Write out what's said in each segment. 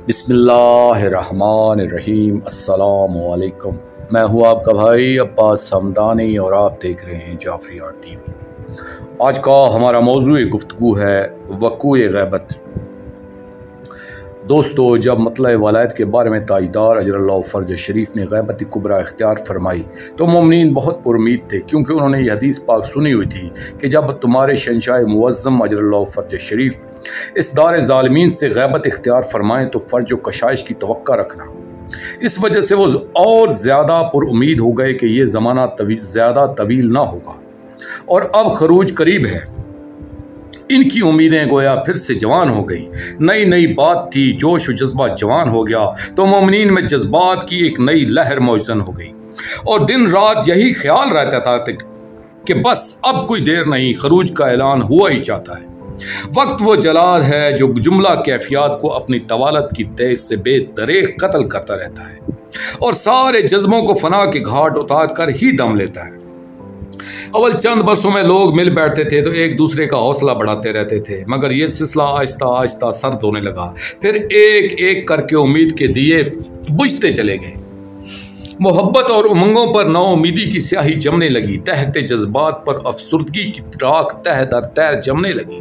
بسم اللہ الرحمن الرحیم۔ السلام علیکم، میں ہوں آپ کا بھائی عباس حمدانی اور آپ دیکھ رہے ہیں جعفری آرٹ ٹی وی۔ آج کا ہمارا موضوع گفتگو ہے وقوع غیبت۔ دوستو، جب مطلع ولایت کے بارے میں تاجدار اجر اللہ فرج شریف نے غیبت کبریٰ اختیار فرمائی تو مومنین بہت پر امید تھے، کیونکہ انہوں نے یہ حدیث پاک سنی ہوئی تھی کہ جب تمہارے شہنشاہ معظم اجر اللہ فرج شریف اس دار ظالمین سے غیبت اختیار فرمائیں تو فرج و کشائش کی توقع رکھنا۔ اس وجہ سے وہ اور زیادہ پر امید ہو گئے کہ یہ زمانہ زیادہ طویل نہ ہوگا اور اب خروج قریب ہے۔ ان کی امیدیں گویا پھر سے جوان ہو گئیں۔ نئی بات تھی، جوش و جذبہ جوان ہو گیا تو مومنین میں جذبات کی ایک نئی لہر موجزن ہو گئی، اور دن رات یہی خیال رہتا تھا کہ بس اب کوئی دیر نہیں، خروج کا اعلان ہوا ہی چاہتا ہے۔ وقت وہ جلاد ہے جو جملہ کیفیات کو اپنی طوالت کی تیغ سے بے دریغ قتل کرتا رہتا ہے اور سارے جذبوں کو فنا کے گھاٹ اتار کر ہی دم لیتا ہے۔ اول چند برسوں میں لوگ مل بیٹھتے تھے تو ایک دوسرے کا حوصلہ بڑھاتے رہتے تھے، مگر یہ سلسلہ آہستہ آہستہ سرد ہونے لگا۔ پھر ایک ایک کر کے امید کے دیے بجھتے چلے گئے۔ محبت اور امنگوں پر نو امیدی کی سیاہی جمنے لگی، تحت جذبات پر افسردگی کی راکھ تہ در تہ جمنے لگی۔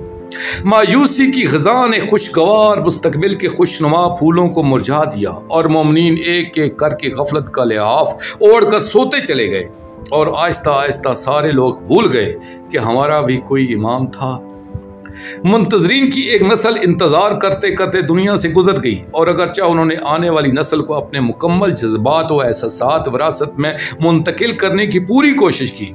مایوسی کی خزاں نے خوشگوار مستقبل کے خوشنما پھولوں کو مرجھا دیا، اور مومنین ایک ایک کر کے غفلت کا لحاف اوڑھ کر سوتے چلے گئے، اور آہستہ آہستہ سارے لوگ بھول گئے کہ ہمارا بھی کوئی امام تھا۔ منتظرین کی ایک نسل انتظار کرتے کرتے دنیا سے گزر گئی، اور اگرچہ انہوں نے آنے والی نسل کو اپنے مکمل جذبات و احساسات وراثت میں منتقل کرنے کی پوری کوشش کی،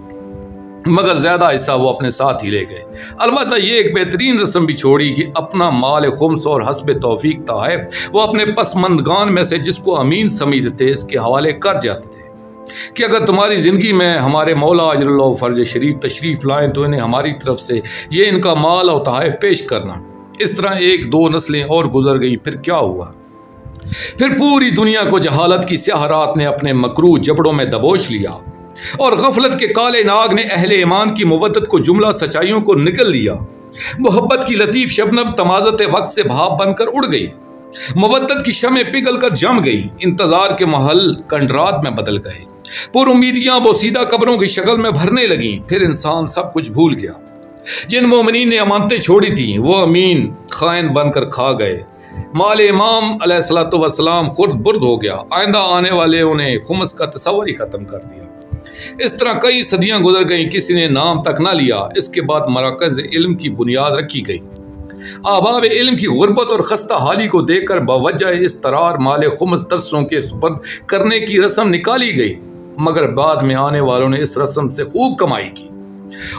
مگر زیادہ حصہ وہ اپنے ساتھ ہی لے گئے۔ البتہ یہ ایک بہترین رسم بھی چھوڑی کہ اپنا مال خمس اور حسب توفیق تحائف وہ اپنے پسماندگان میں سے جس کو امین سمجھتے تھے اس کے حوالے کر جاتے تھے کہ اگر تمہاری زندگی میں ہمارے مولا اجر اللہ فرج شریف تشریف لائیں تو انہیں ہماری طرف سے یہ ان کا مال اور تحائف پیش کرنا۔ اس طرح ایک دو نسلیں اور گزر گئیں۔ پھر کیا ہوا؟ پھر پوری دنیا کو جہالت کی سیاہ رات نے اپنے مکروہ جبڑوں میں دبوچ لیا، اور غفلت کے کالے ناگ نے اہل ایمان کی مودت کو جملہ سچائیوں کو نگل لیا۔ محبت کی لطیف شبنم تمازت وقت سے بھاپ بن کر اڑ گئی، مودت کی شمع پگھل کر جم گئی، انتظار کے محل کنڈرات میں بدل گئے، پر امیدیاں بوسیدہ قبروں کی شکل میں بھرنے لگیں۔ پھر انسان سب کچھ بھول گیا۔ جن مومنین نے امانتیں چھوڑی تھیں وہ امین خائن بن کر کھا گئے۔ مال امام علیہ الصلوۃ والسلام خرد برد ہو گیا، آئندہ آنے والے انہیں خمس کا تصور ہی ختم کر دیا۔ اس طرح کئی صدیاں گزر گئیں، کسی نے نام تک نہ لیا۔ اس کے بعد مراکز علم کی بنیاد رکھی گئی۔ احباب علم کی غربت اور خستہ حالی کو دیکھ کر بوجہ اضطرار مال خمس درسوں کے سپرد کرنے کی رسم نکالی گئی، مگر بعد میں آنے والوں نے اس رسم سے خوب کمائی کی،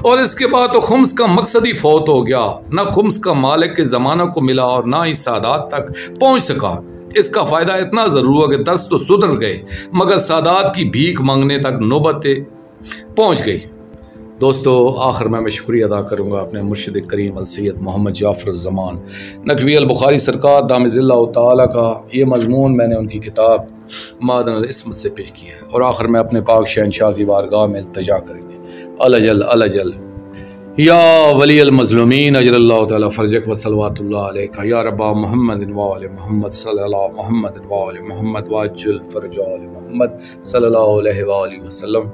اور اس کے بعد تو خمس کا مقصد ہی فوت ہو گیا۔ نہ خمس کا مالک کے زمانہ کو ملا اور نہ ہی سادات تک پہنچ سکا۔ اس کا فائدہ اتنا ضرور ہوا کہ درس تو سدھر گئے، مگر سادات کی بھیک مانگنے تک نوبت پہنچ گئی۔ دوستو، آخر میں شکریہ ادا کروں گا اپنے مرشد کریم السید محمد جعفر الزمان نقوی البخاری سرکار دامِ اللہ تعالیٰ کا یہ مضمون میں نے ان کی کتاب معدن العصمت سے پیش کیا ہے، اور آخر میں اپنے پاک شہنشاہ کی بارگاہ میں التجا کریں گے۔ الجل یا ولی المظلومین اجر اللہ تعالیٰ فرجک و صلوات اللہ علیہ یا ربا محمد و آل محمد صلی اللہ محمد و آل محمد واجل فرج آل محمد صلی اللہ علیہ وآلہ وسلم۔